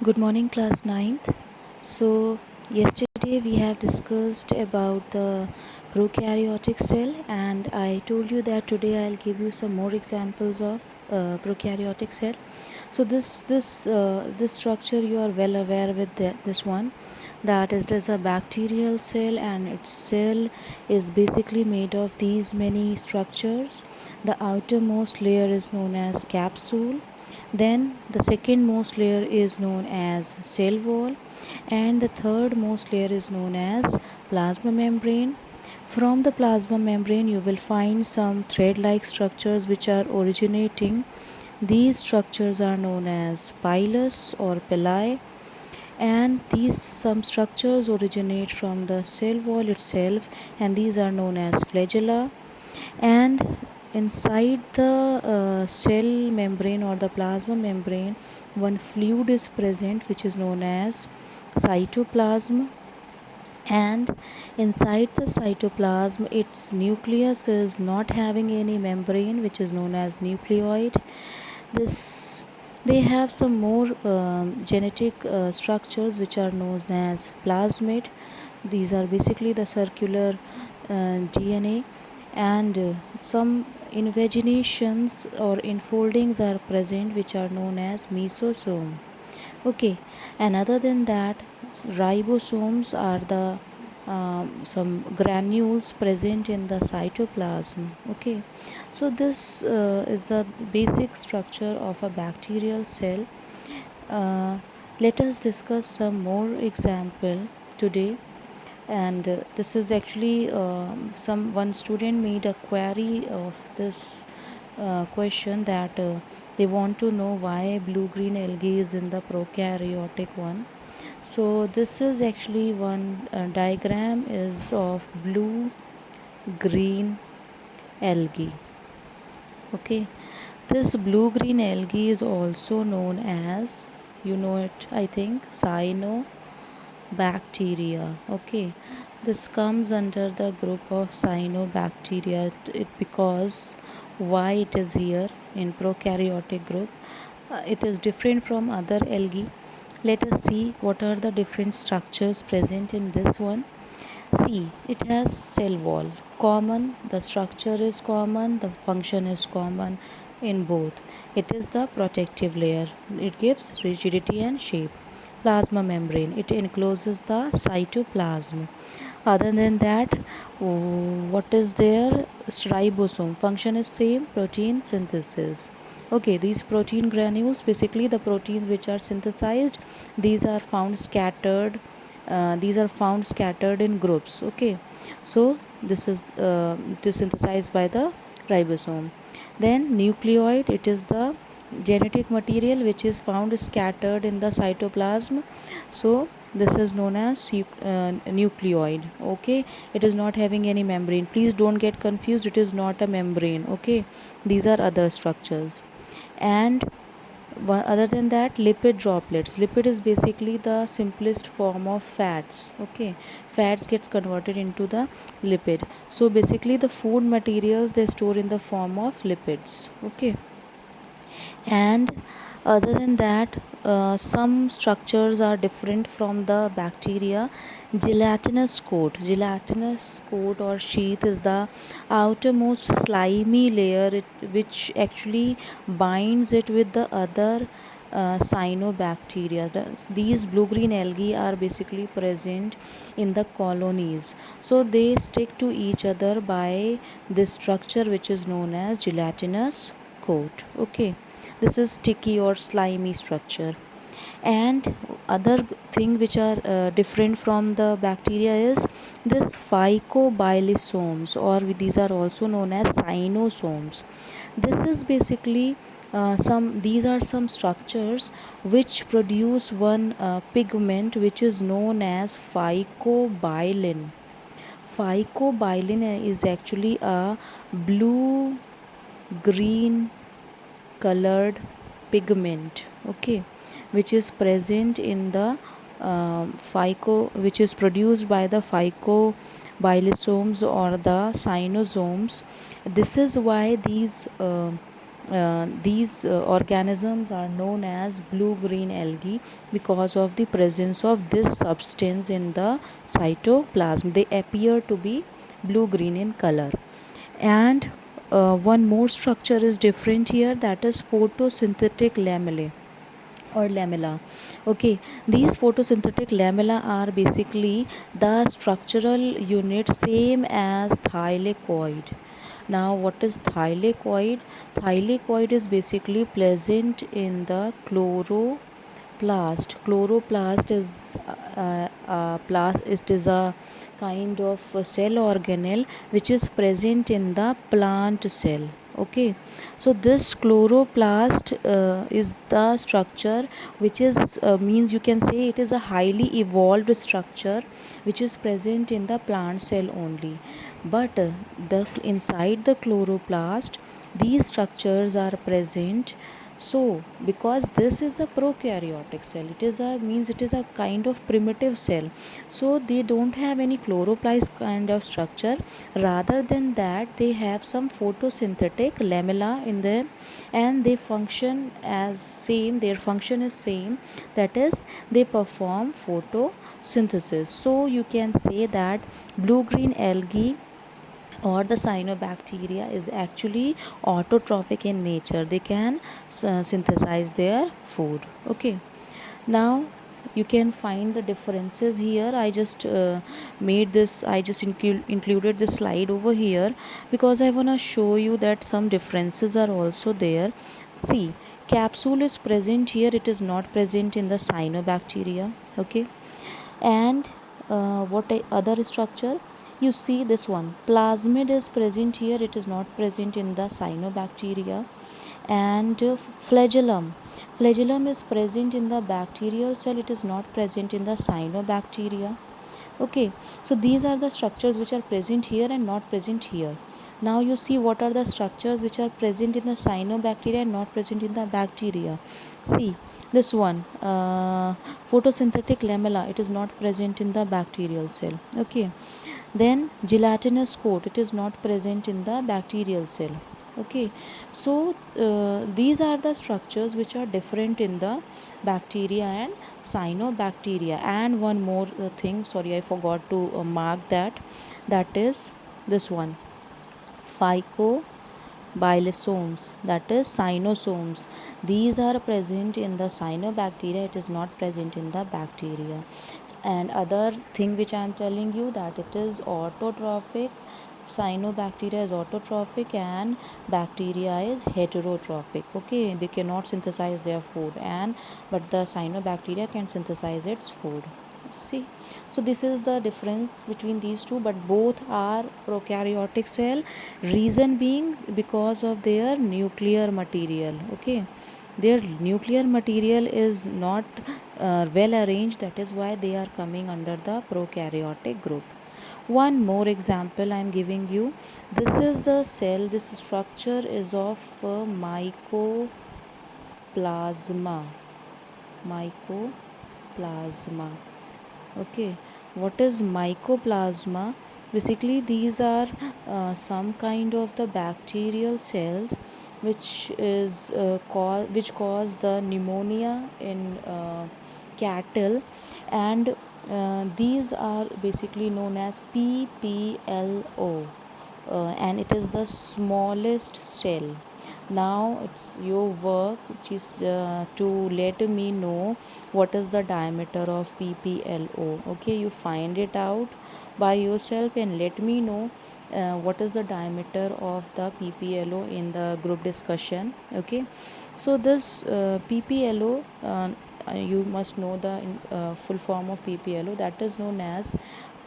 Good morning, class ninth. So, yesterday we have discussed about the prokaryotic cell, and I told you that today I'll give you some more examples of prokaryotic cell. So, this structure you are well aware with this one, that is there's a bacterial cell, and its cell is basically made of these many structures. The outermost layer is known as capsule, then the second most layer is known as cell wall, and the third most layer is known as plasma membrane. From the plasma membrane you will find some thread like structures which are originating. These structures are known as pilus or pili, and these some structures originate from the cell wall itself, and these are known as flagella. And inside the cell membrane or the plasma membrane, one fluid is present which is known as cytoplasm. And inside the cytoplasm, its nucleus is not having any membrane which is known as nucleoid. This They have some more genetic structures which are known as plasmid. These are basically the circular DNA, and some invaginations or infoldings are present which are known as mesosome. Okay, and other than that, ribosomes are the some granules present in the cytoplasm. Okay, so this is the basic structure of a bacterial cell. uh, Let us discuss some more example today. And this is actually some one student made a query of this question, that they want to know why blue green algae is in the prokaryotic one. So this is actually one diagram is of blue green algae. Okay, this blue green algae is also known as, you know it, I think, cyanobacteria. Okay, this comes under the group of cyanobacteria. It because why it is here in prokaryotic group. It is different from other algae. Let us see what are the different structures present in this one. See, it has cell wall. Common, the structure is common, the function is common in both. It is the protective layer. It gives rigidity and shape. Plasma membrane, it encloses the cytoplasm. Other than that, what is there? Ribosome. Function is same, protein synthesis. Okay, these protein granules, basically the proteins which are synthesized, these are found scattered. These are found scattered in groups. Okay, so this synthesized by the ribosome. Then nucleoid, it is the genetic material which is found scattered in the cytoplasm. So this is known as nucleoid. Okay, it is not having any membrane. Please don't get confused, it is not a membrane. Okay, these are other structures. And other than that, lipid droplets. Lipid is basically the simplest form of fats. Okay, fats gets converted into the lipid. So basically the food materials they store in the form of lipids. Okay, and other than that, some structures are different from the bacteria. Gelatinous coat or sheath is the outermost slimy layer, which actually binds it with the other cyanobacteria. These blue green algae are basically present in the colonies, so they stick to each other by this structure which is known as gelatinous coat. Okay, this is sticky or slimy structure. And other thing which are different from the bacteria is this phycobilisomes, or these are also known as cyanosomes. This is basically some these are some structures which produce one pigment which is known as phycobilin. Phycobilin is actually a blue green colored pigment. Okay, which is present in the which is produced by the phycobilisomes or the cyanosomes. This is why these these organisms are known as blue-green algae because of the presence of this substance in the cytoplasm. They appear to be blue-green in color. And one more structure is different here, that is photosynthetic lamellae or lamella. Okay, these photosynthetic lamella are basically the structural unit same as thylakoid. Now what is thylakoid? Thylakoid is basically present in the chloroplast is it is a kind of a cell organelle which is present in the plant cell. Okay, so this chloroplast is the structure which is means you can say it is a highly evolved structure which is present in the plant cell only. But the inside the chloroplast these structures are present. So because this is a prokaryotic cell, it is a means it is a kind of primitive cell, so they don't have any chloroplast kind of structure. Rather than that, they have some photosynthetic lamella in them, and they function as same, their function is same, that is they perform photosynthesis. So you can say that blue green algae or the cyanobacteria is actually autotrophic in nature. They can synthesize their food. Okay, now you can find the differences here. I just made this, I just included this slide over here because I want to show you that some differences are also there. See, capsule is present here, it is not present in the cyanobacteria. Okay, and other structure, you see this one, plasmid is present here, it is not present in the cyanobacteria. And flagellum is present in the bacterial cell, it is not present in the cyanobacteria. Okay, so these are the structures which are present here and not present here. Now you see what are the structures which are present in the cyanobacteria and not present in the bacteria. See this one, photosynthetic lamella, it is not present in the bacterial cell. Okay, then gelatinous coat, it is not present in the bacterial cell. Okay, so these are the structures which are different in the bacteria and cyanobacteria. And one more thing, sorry, I forgot to mark that, that is this one, phycobilosomes, that is cyanosomes. These are present in the cyanobacteria, it is not present in the bacteria. And other thing which I am telling you, that it is autotrophic, cyanobacteria is autotrophic and bacteria is heterotrophic. Okay, they cannot synthesize their food, and but the cyanobacteria can synthesize its food. See, so this is the difference between these two, but both are prokaryotic cell, reason being because of their nuclear material. Okay, their nuclear material is not well arranged, that is why they are coming under the prokaryotic group. One more example I am giving you. This is the cell, this structure is of mycoplasma. Mycoplasma. Okay, what is mycoplasma? Basically these are some kind of the bacterial cells which is which cause the pneumonia in cattle, and these are basically known as PPLO, and it is the smallest cell. Now it's your work, which is to let me know what is the diameter of PPLO. Okay, you find it out by yourself and let me know what is the diameter of the PPLO in the group discussion. Okay, so this PPLO, you must know the full form of PPLO, that is known as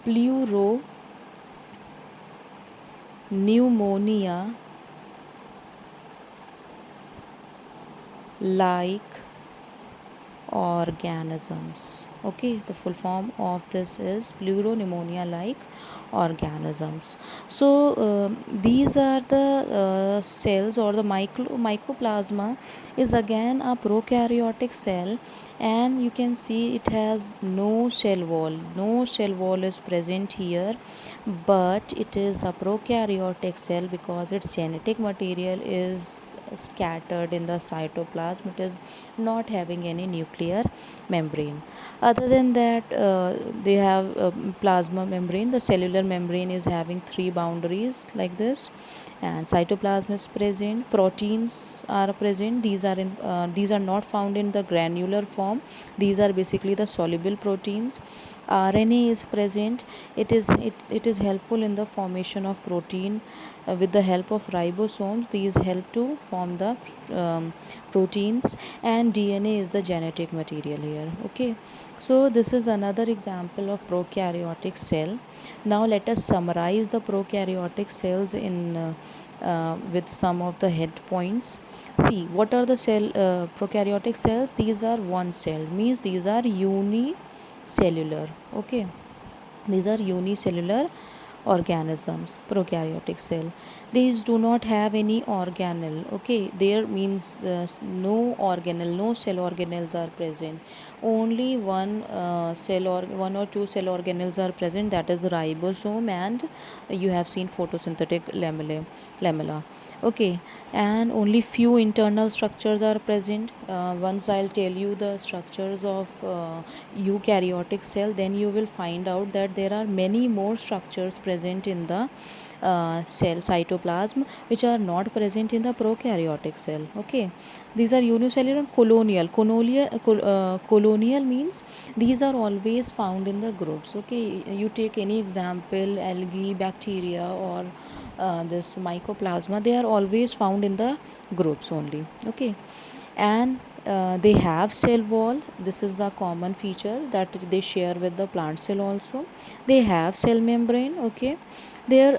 pleuro pneumonia like organisms. Okay, the full form of this is pleuropneumonia like organisms. So these are the cells, or the mycoplasma is again a prokaryotic cell, and you can see it has no cell wall. No cell wall is present here, but it is a prokaryotic cell because its genetic material is scattered in the cytoplasm. It is not having any nuclear membrane. Other than that, they have plasma membrane. The cellular membrane is having three boundaries like this, and cytoplasm is present. Proteins are present. These are not found in the granular form. These are basically the soluble proteins. RNA is present. It is helpful in the formation of protein. With the help of ribosomes, these help to form the proteins, and DNA is the genetic material here. Okay, so this is another example of prokaryotic cell. Now let us summarize the prokaryotic cells in with some of the head points. See, what are the prokaryotic cells? These are one cell, means these are unicellular. Okay, these are unicellular organisms. Prokaryotic cell, these do not have any organelle. Okay, there means no organelle, no cell organelles are present. Only one or two cell organelles are present, that is ribosome, and you have seen photosynthetic lamella. Okay, and only few internal structures are present. Once I'll tell you the structures of eukaryotic cell, then you will find out that there are many more structures present in the cell cytoplasm, which are not present in the prokaryotic cell. Okay, these are unicellular and colonial means these are always found in the groups. Okay, you take any example, algae, bacteria, or this mycoplasma, they are always found in the groups only. Okay, and they have cell wall. This is the common feature that they share with the plant cell also. They have cell membrane. Okay, their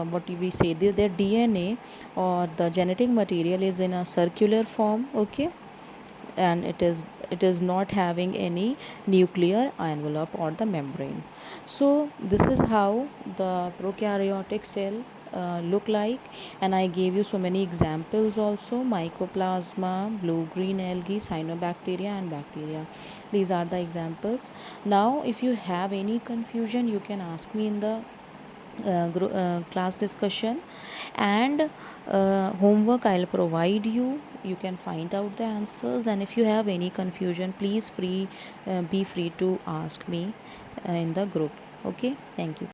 what we say, their DNA or the genetic material is in a circular form. Okay, and it is not having any nuclear envelope or the membrane. So this is how the prokaryotic cell look like, and I gave you so many examples also: mycoplasma, blue green algae, cyanobacteria, and bacteria. These are the examples. Now if you have any confusion, you can ask me in the class discussion, and homework I'll provide you. You can find out the answers, and if you have any confusion, please be free to ask me in the group. Okay, thank you.